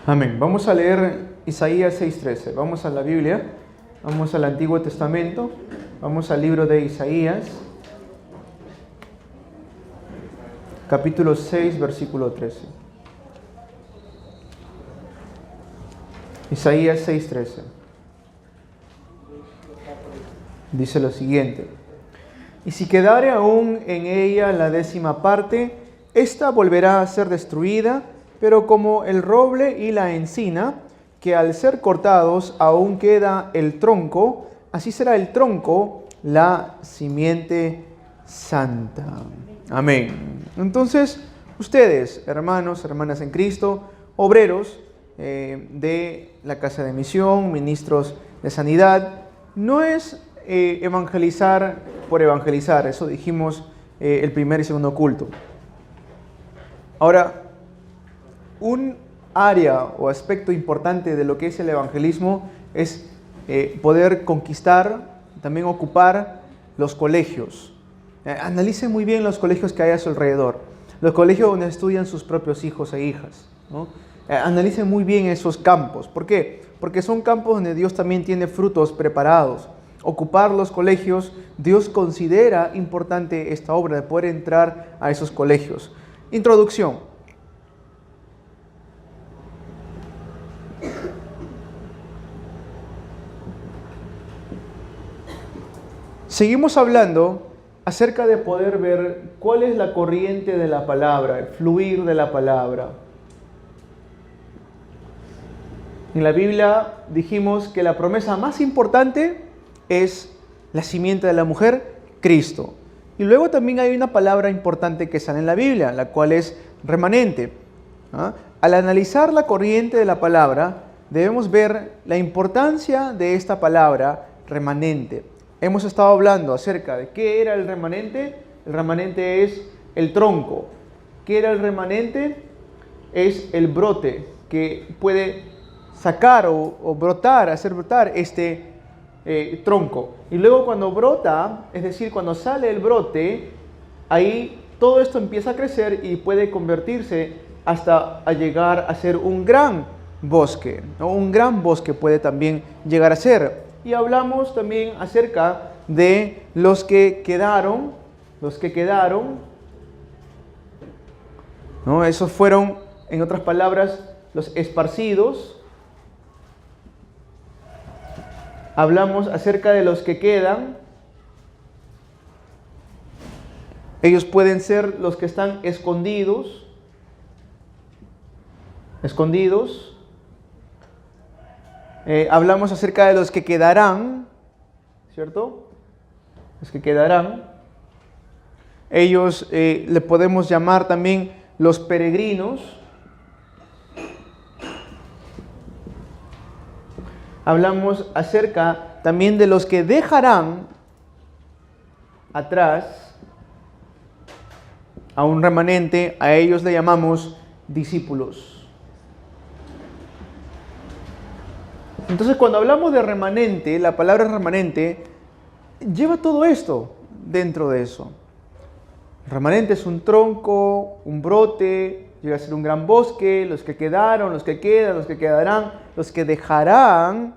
Amén. Vamos a leer Isaías 6:13. Vamos a la Biblia, vamos al Antiguo Testamento, vamos al libro de Isaías, capítulo 6, versículo 13. Isaías 6:13. Dice lo siguiente: y si quedare aún en ella la 10ª parte, ésta volverá a ser destruida, pero como el roble y la encina, que al ser cortados aún queda el tronco, así será el tronco la simiente santa. Amén. Entonces, ustedes, hermanos, hermanas en Cristo, obreros de la Casa de Misión, ministros de Sanidad, no es evangelizar por evangelizar, eso dijimos el primer y segundo culto. Ahora, un área o aspecto importante de lo que es el evangelismo es poder conquistar, también ocupar los colegios. Analicen muy bien los colegios que hay a su alrededor, los colegios donde estudian sus propios hijos e hijas, ¿no? Analicen muy bien esos campos. ¿Por qué? Porque son campos donde Dios también tiene frutos preparados. Ocupar los colegios, Dios considera importante esta obra de poder entrar a esos colegios. Introducción. Seguimos hablando acerca de poder ver cuál es la corriente de la palabra, el fluir de la palabra. En la Biblia dijimos que la promesa más importante es la simiente de la mujer, Cristo. Y luego también hay una palabra importante que sale en la Biblia, la cual es remanente. Al analizar la corriente de la palabra, debemos ver la importancia de esta palabra remanente. Hemos estado hablando acerca de qué era el remanente. El remanente es el tronco. ¿Qué era el remanente? Es el brote que puede sacar o brotar, hacer brotar este tronco. Y luego cuando brota, es decir, cuando sale el brote, ahí todo esto empieza a crecer y puede convertirse hasta a llegar a ser un gran bosque, ¿no? Un gran bosque puede también llegar a ser. Y hablamos también acerca de los que quedaron, ¿no? Esos fueron, en otras palabras, los esparcidos. Hablamos acerca de los que quedan. Ellos pueden ser los que están escondidos. Hablamos acerca de los que quedarán, ¿cierto? Los que quedarán. Ellos le podemos llamar también los peregrinos. Hablamos acerca también de los que dejarán atrás a un remanente, a ellos le llamamos discípulos. Entonces, cuando hablamos de remanente, la palabra remanente lleva todo esto dentro de eso. El remanente es un tronco, un brote, llega a ser un gran bosque, los que quedaron, los que quedan, los que quedarán, los que dejarán.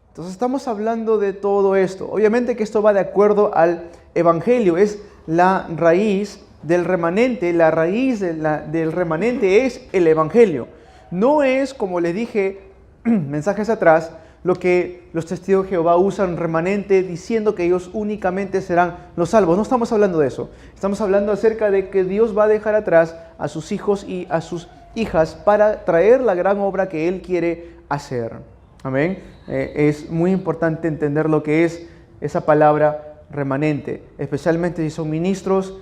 Entonces estamos hablando de todo esto. Obviamente que esto va de acuerdo al evangelio, es la raíz del remanente, la raíz del remanente es el evangelio. No es, como les dije mensajes atrás, lo que los testigos de Jehová usan remanente diciendo que ellos únicamente serán los salvos. No estamos hablando de eso. Estamos hablando acerca de que Dios va a dejar atrás a sus hijos y a sus hijas para traer la gran obra que Él quiere hacer. Amén. Es muy importante entender lo que es esa palabra remanente, especialmente si son ministros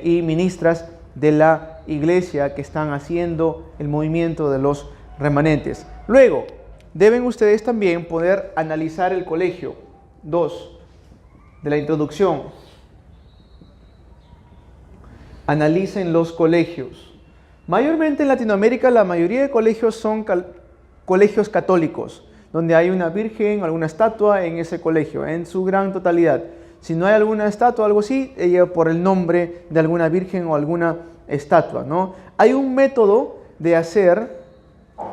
y ministras de la iglesia que están haciendo el movimiento de los remanentes. Luego, deben ustedes también poder analizar el colegio. 2. De la introducción. Analicen los colegios. Mayormente en Latinoamérica la mayoría de colegios son colegios católicos, donde hay una virgen, alguna estatua en ese colegio, en su gran totalidad. Si no hay alguna estatua o algo así, ella por el nombre de alguna virgen o alguna estatua, ¿no? Hay un método de hacer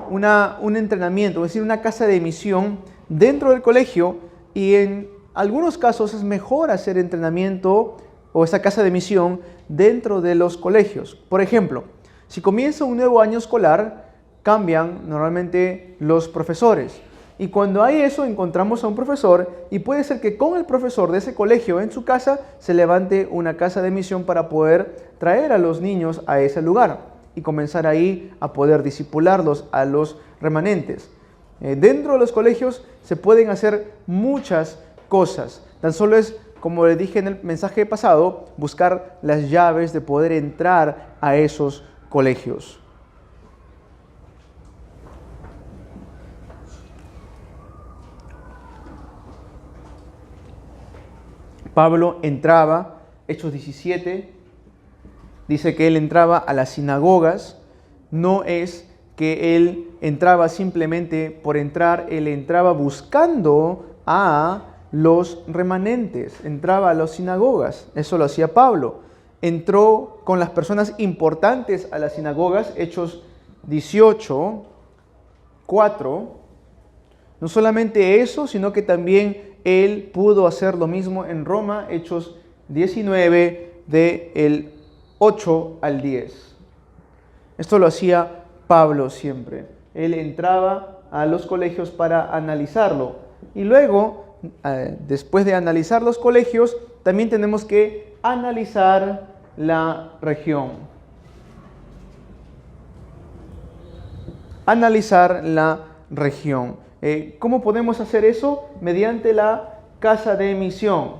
un entrenamiento, es decir, una casa de misión dentro del colegio, y en algunos casos es mejor hacer entrenamiento o esa casa de misión dentro de los colegios. Por ejemplo, si comienza un nuevo año escolar, cambian normalmente los profesores. Y cuando hay eso, encontramos a un profesor, y puede ser que con el profesor de ese colegio en su casa se levante una casa de misión para poder traer a los niños a ese lugar y comenzar ahí a poder discipularlos a los remanentes. Dentro de los colegios se pueden hacer muchas cosas. Tan solo es, como les dije en el mensaje pasado, buscar las llaves de poder entrar a esos colegios. Pablo entraba, Hechos 17, dice que él entraba a las sinagogas. No es que él entraba simplemente por entrar, él entraba buscando a los remanentes, entraba a las sinagogas. Eso lo hacía Pablo. Entró con las personas importantes a las sinagogas, Hechos 18, 4. No solamente eso, sino que también él pudo hacer lo mismo en Roma, Hechos 19, del 8 al 10. Esto lo hacía Pablo siempre. Él entraba a los colegios para analizarlo. Y luego, después de analizar los colegios, también tenemos que analizar la región. Analizar la región. ¿Cómo podemos hacer eso? Mediante la casa de misión.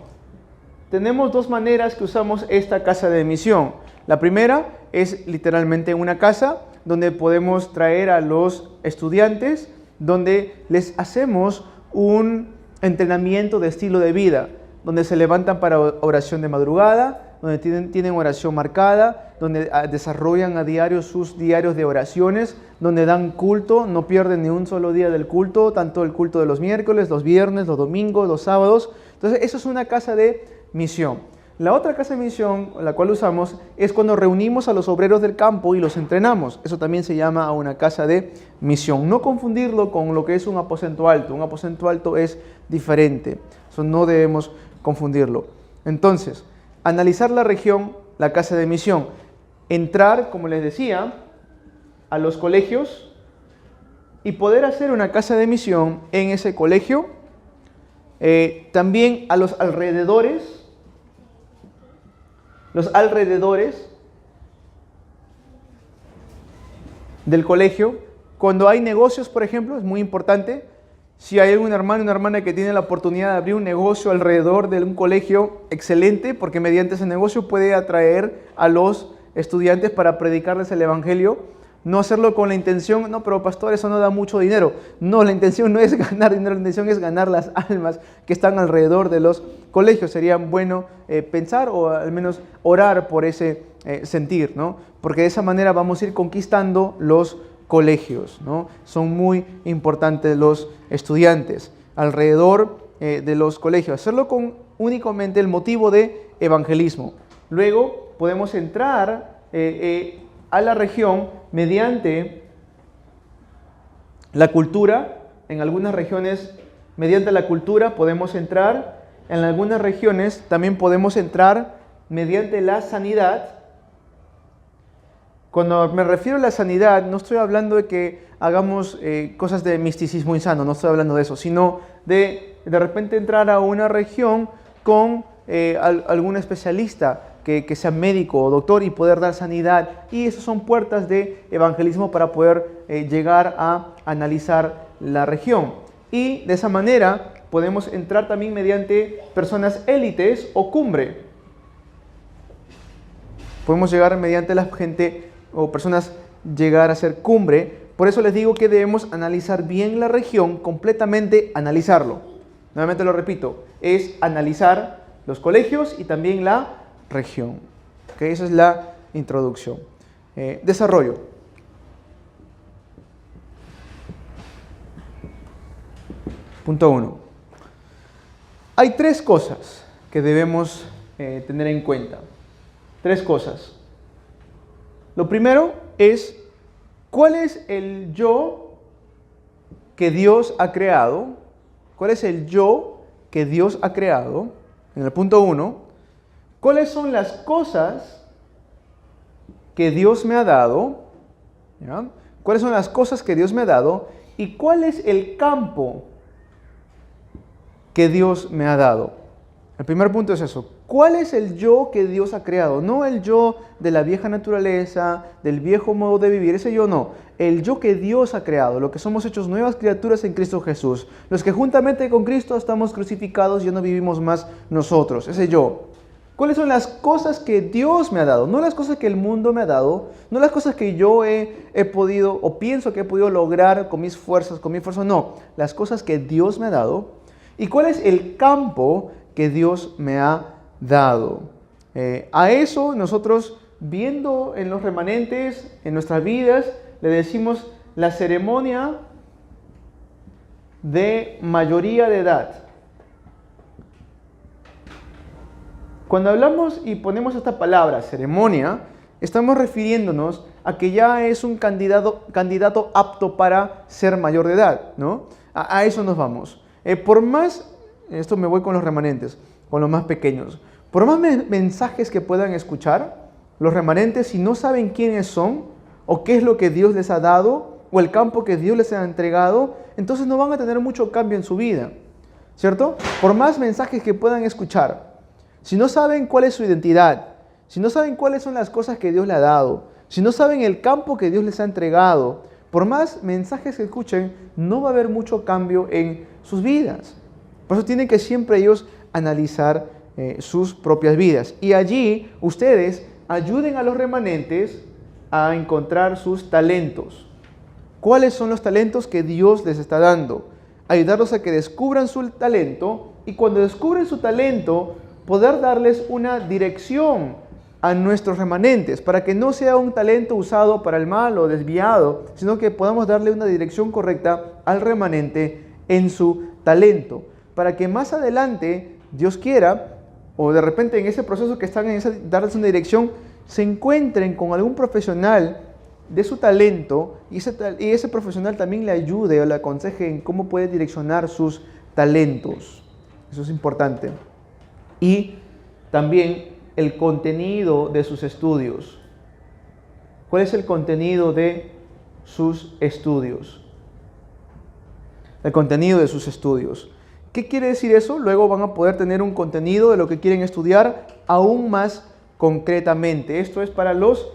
Tenemos dos maneras que usamos esta casa de misión. La primera es literalmente una casa donde podemos traer a los estudiantes, donde les hacemos un entrenamiento de estilo de vida, donde se levantan para oración de madrugada, donde tienen oración marcada, donde desarrollan a diario sus diarios de oraciones, donde dan culto, no pierden ni un solo día del culto, tanto el culto de los miércoles, los viernes, los domingos, los sábados. Entonces, eso es una casa de misión. La otra casa de misión, la cual usamos, es cuando reunimos a los obreros del campo y los entrenamos. Eso también se llama una casa de misión. No confundirlo con lo que es un aposento alto. Un aposento alto es diferente. Eso no debemos confundirlo. Entonces, analizar la región, la casa de misión. Entrar, como les decía, a los colegios y poder hacer una casa de misión en ese colegio. También a los alrededores. Los alrededores del colegio. Cuando hay negocios, por ejemplo, es muy importante. Si hay un hermano o una hermana que tiene la oportunidad de abrir un negocio alrededor de un colegio, excelente, porque mediante ese negocio puede atraer a los estudiantes para predicarles el evangelio. No hacerlo con la intención, no, pero pastor, eso no da mucho dinero. No, la intención no es ganar dinero, la intención es ganar las almas que están alrededor de los colegios. Sería bueno pensar o al menos orar por ese sentir, ¿no? Porque de esa manera vamos a ir conquistando los colegios, ¿no? Son muy importantes los estudiantes alrededor de los colegios. Hacerlo con únicamente el motivo de evangelismo. Luego podemos entrar a la región mediante la cultura. En algunas regiones, mediante la cultura podemos entrar. En algunas regiones también podemos entrar mediante la sanidad. Cuando me refiero a la sanidad, no estoy hablando de que hagamos cosas de misticismo insano, no estoy hablando de eso, sino de repente entrar a una región con algún especialista que sea médico o doctor y poder dar sanidad. Y esas son puertas de evangelismo para poder llegar a analizar la región. Y de esa manera podemos entrar también mediante personas élites o cumbre. Podemos llegar mediante la gente o personas llegar a ser cumbre. Por eso les digo que debemos analizar bien la región, completamente analizarlo. Nuevamente lo repito, es analizar los colegios y también la región. ¿Okay? Esa es la introducción. Desarrollo. Punto 1. Hay tres cosas que debemos tener en cuenta. Tres cosas. Lo primero es, ¿cuál es el yo que Dios ha creado? ¿Cuál es el yo que Dios ha creado? En el punto 1. ¿Cuáles son las cosas que Dios me ha dado? ¿Ya? ¿Cuáles son las cosas que Dios me ha dado? ¿Y cuál es el campo que Dios me ha dado? El primer punto es eso. ¿Cuál es el yo que Dios ha creado? No el yo de la vieja naturaleza, del viejo modo de vivir, ese yo no. El yo que Dios ha creado, lo que somos hechos nuevas criaturas en Cristo Jesús. Los que juntamente con Cristo estamos crucificados y ya no vivimos más nosotros, ese yo. ¿Cuáles son las cosas que Dios me ha dado? No las cosas que el mundo me ha dado, no las cosas que yo he podido o pienso que he podido lograr con mis fuerzas, no. Las cosas que Dios me ha dado. ¿Y cuál es el campo que Dios me ha dado? A eso nosotros, viendo en los remanentes, en nuestras vidas, le decimos la ceremonia de mayoría de edad. Cuando hablamos y ponemos esta palabra, ceremonia, estamos refiriéndonos a que ya es un candidato apto para ser mayor de edad, ¿no? A eso nos vamos. Por más, esto me voy con los remanentes, con los más pequeños, por más mensajes que puedan escuchar, los remanentes, si no saben quiénes son, o qué es lo que Dios les ha dado, o el campo que Dios les ha entregado, entonces no van a tener mucho cambio en su vida, ¿cierto? Por más mensajes que puedan escuchar, si no saben cuál es su identidad, si no saben cuáles son las cosas que Dios le ha dado, si no saben el campo que Dios les ha entregado, por más mensajes que escuchen, no va a haber mucho cambio en sus vidas. Por eso tienen que siempre ellos analizar sus propias vidas. Y allí ustedes ayuden a los remanentes a encontrar sus talentos. ¿Cuáles son los talentos que Dios les está dando? Ayudarlos a que descubran su talento y cuando descubren su talento, poder darles una dirección a nuestros remanentes, para que no sea un talento usado para el mal o desviado, sino que podamos darle una dirección correcta al remanente en su talento, para que más adelante, Dios quiera, o de repente en ese proceso que están en darles una dirección, se encuentren con algún profesional de su talento y ese profesional también le ayude o le aconseje en cómo puede direccionar sus talentos. Eso es importante. Y también el contenido de sus estudios. ¿Cuál es el contenido de sus estudios? El contenido de sus estudios. ¿Qué quiere decir eso? Luego van a poder tener un contenido de lo que quieren estudiar aún más concretamente. Esto es para los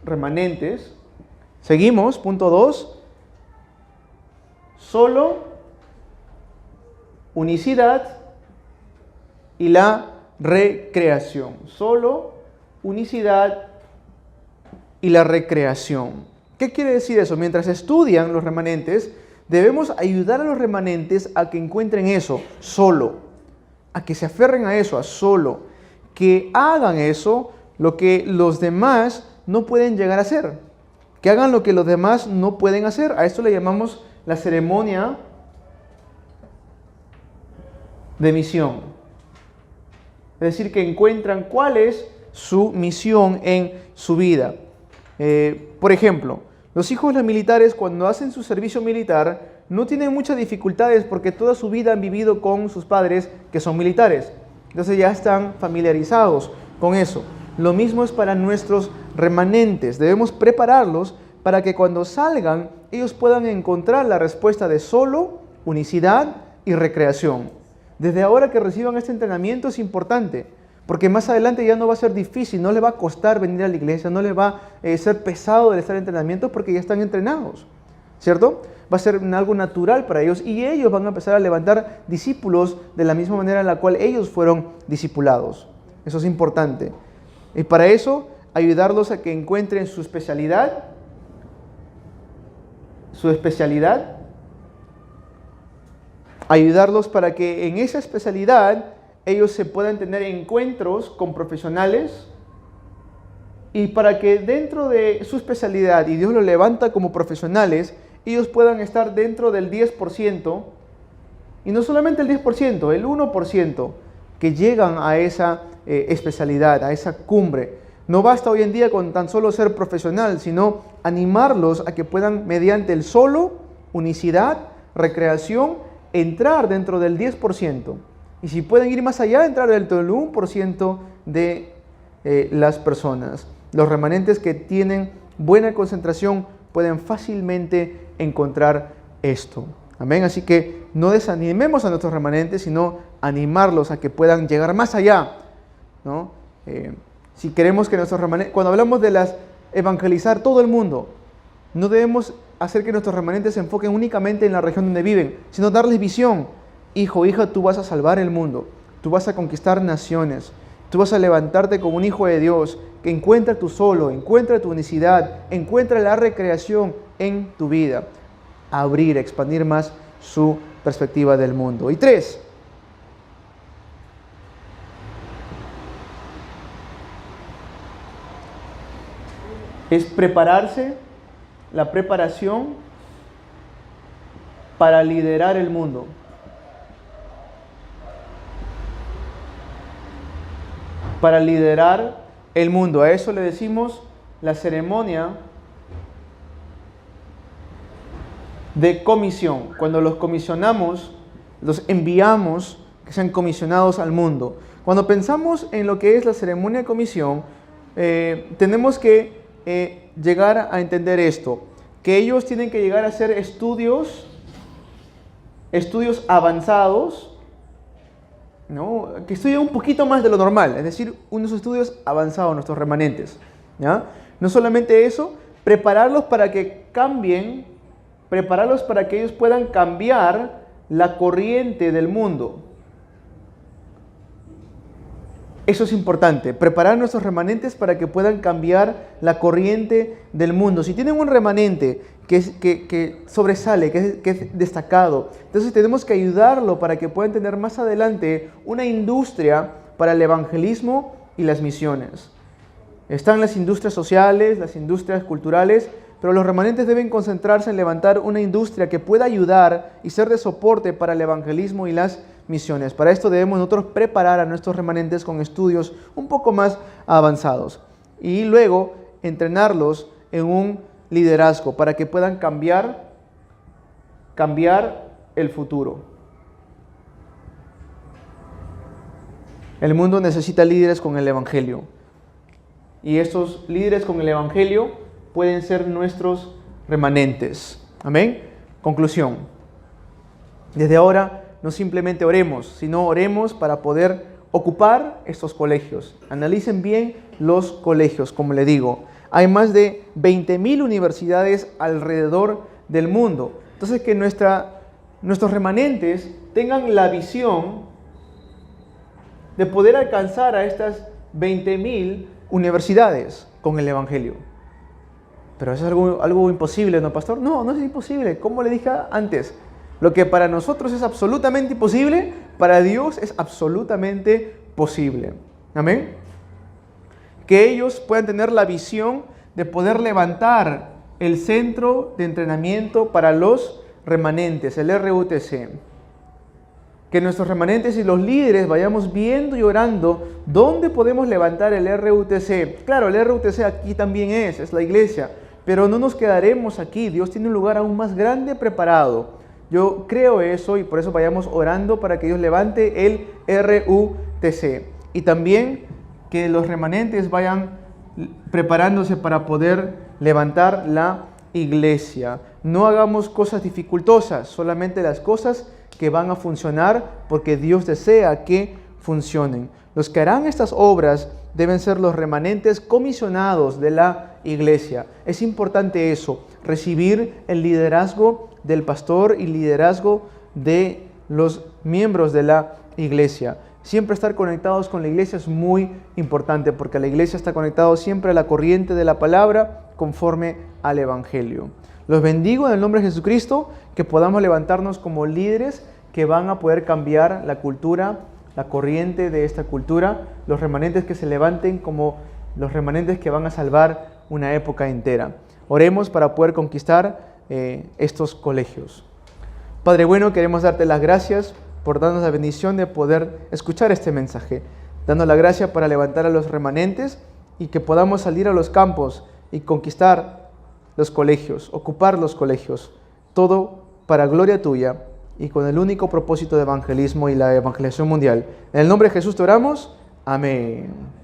remanentes. Seguimos, punto 2. Solo, unicidad y la recreación. Solo, unicidad y la recreación. ¿Qué quiere decir eso? Mientras estudian los remanentes, debemos ayudar a los remanentes a que encuentren eso, solo, a que se aferren a eso, a solo, que hagan eso, lo que los demás no pueden llegar a hacer, que hagan lo que los demás no pueden hacer. A esto le llamamos la ceremonia de misión. Es decir, que encuentran cuál es su misión en su vida. Por ejemplo, los hijos de los militares cuando hacen su servicio militar no tienen muchas dificultades porque toda su vida han vivido con sus padres que son militares. Entonces ya están familiarizados con eso. Lo mismo es para nuestros remanentes. Debemos prepararlos para que cuando salgan ellos puedan encontrar la respuesta de solo, unicidad y recreación. Desde ahora que reciban este entrenamiento es importante, porque más adelante ya no va a ser difícil, no les va a costar venir a la iglesia, no les va a ser pesado el estar en entrenamiento porque ya están entrenados, ¿cierto? Va a ser algo natural para ellos y ellos van a empezar a levantar discípulos de la misma manera en la cual ellos fueron discipulados. Eso es importante. Y para eso, ayudarlos a que encuentren su especialidad, ayudarlos para que en esa especialidad ellos se puedan tener encuentros con profesionales y para que dentro de su especialidad, y Dios los levanta como profesionales, ellos puedan estar dentro del 10%, y no solamente el 10%, el 1% que llegan a esa especialidad, a esa cumbre. No basta hoy en día con tan solo ser profesional, sino animarlos a que puedan, mediante el solo, unicidad, recreación, entrar dentro del 10%. Y si pueden ir más allá, entrar dentro del 1% de las personas. Los remanentes que tienen buena concentración pueden fácilmente encontrar esto. Amén. Así que no desanimemos a nuestros remanentes, sino animarlos a que puedan llegar más allá, ¿no? Si queremos que nuestros remanentes, cuando hablamos de evangelizar todo el mundo, no debemos hacer que nuestros remanentes se enfoquen únicamente en la región donde viven, sino darles visión. Hijo, hija, tú vas a salvar el mundo, tú vas a conquistar naciones, tú vas a levantarte como un hijo de Dios, que encuentra tu solo, encuentra tu unicidad, encuentra la recreación en tu vida. Abrir, expandir más su perspectiva del mundo. Y 3, es prepararse, la preparación para liderar el mundo. Para liderar el mundo. A eso le decimos la ceremonia de comisión. Cuando los comisionamos, los enviamos, que sean comisionados al mundo. Cuando pensamos en lo que es la ceremonia de comisión, tenemos que llegar a entender esto, que ellos tienen que llegar a hacer estudios avanzados, ¿no? Que estudien un poquito más de lo normal, es decir, unos estudios avanzados, nuestros remanentes, ¿ya? No solamente eso, prepararlos para que cambien, prepararlos para que ellos puedan cambiar la corriente del mundo. Eso es importante, preparar a nuestros remanentes para que puedan cambiar la corriente del mundo. Si tienen un remanente que sobresale, que es destacado, entonces tenemos que ayudarlo para que puedan tener más adelante una industria para el evangelismo y las misiones. Están las industrias sociales, las industrias culturales, pero los remanentes deben concentrarse en levantar una industria que pueda ayudar y ser de soporte para el evangelismo y las misiones. Para esto debemos nosotros preparar a nuestros remanentes con estudios un poco más avanzados y luego entrenarlos en un liderazgo para que puedan cambiar el futuro. El mundo necesita líderes con el evangelio y estos líderes con el evangelio pueden ser nuestros remanentes. Amén. Conclusión. Desde ahora no simplemente oremos, sino oremos para poder ocupar estos colegios. Analicen bien los colegios, como le digo. Hay más de 20,000 universidades alrededor del mundo. Entonces, que nuestros remanentes tengan la visión de poder alcanzar a estas 20,000 universidades con el evangelio. Pero eso es algo imposible, ¿no, pastor? No, no es imposible. Como le dije antes, lo que para nosotros es absolutamente imposible, para Dios es absolutamente posible. Amén. Que ellos puedan tener la visión de poder levantar el centro de entrenamiento para los remanentes, el RUTC. Que nuestros remanentes y los líderes vayamos viendo y orando dónde podemos levantar el RUTC. Claro, el RUTC aquí también es la iglesia, pero no nos quedaremos aquí. Dios tiene un lugar aún más grande preparado. Yo creo eso y por eso vayamos orando para que Dios levante el RUTC. Y también que los remanentes vayan preparándose para poder levantar la iglesia. No hagamos cosas dificultosas, solamente las cosas que van a funcionar porque Dios desea que funcionen. Los que harán estas obras deben ser los remanentes comisionados de la iglesia. Es importante eso, recibir el liderazgo del pastor y liderazgo de los miembros de la iglesia. Siempre estar conectados con la iglesia es muy importante porque la iglesia está conectada siempre a la corriente de la palabra conforme al evangelio. Los bendigo en el nombre de Jesucristo, que podamos levantarnos como líderes que van a poder cambiar la cultura, la corriente de esta cultura, los remanentes que se levanten como los remanentes que van a salvar una época entera. Oremos para poder conquistar estos colegios. Padre bueno, queremos darte las gracias por darnos la bendición de poder escuchar este mensaje, dando la gracia para levantar a los remanentes y que podamos salir a los campos y conquistar los colegios, ocupar los colegios, todo para gloria tuya y con el único propósito de evangelismo y la evangelización mundial. En el nombre de Jesús te oramos. Amén.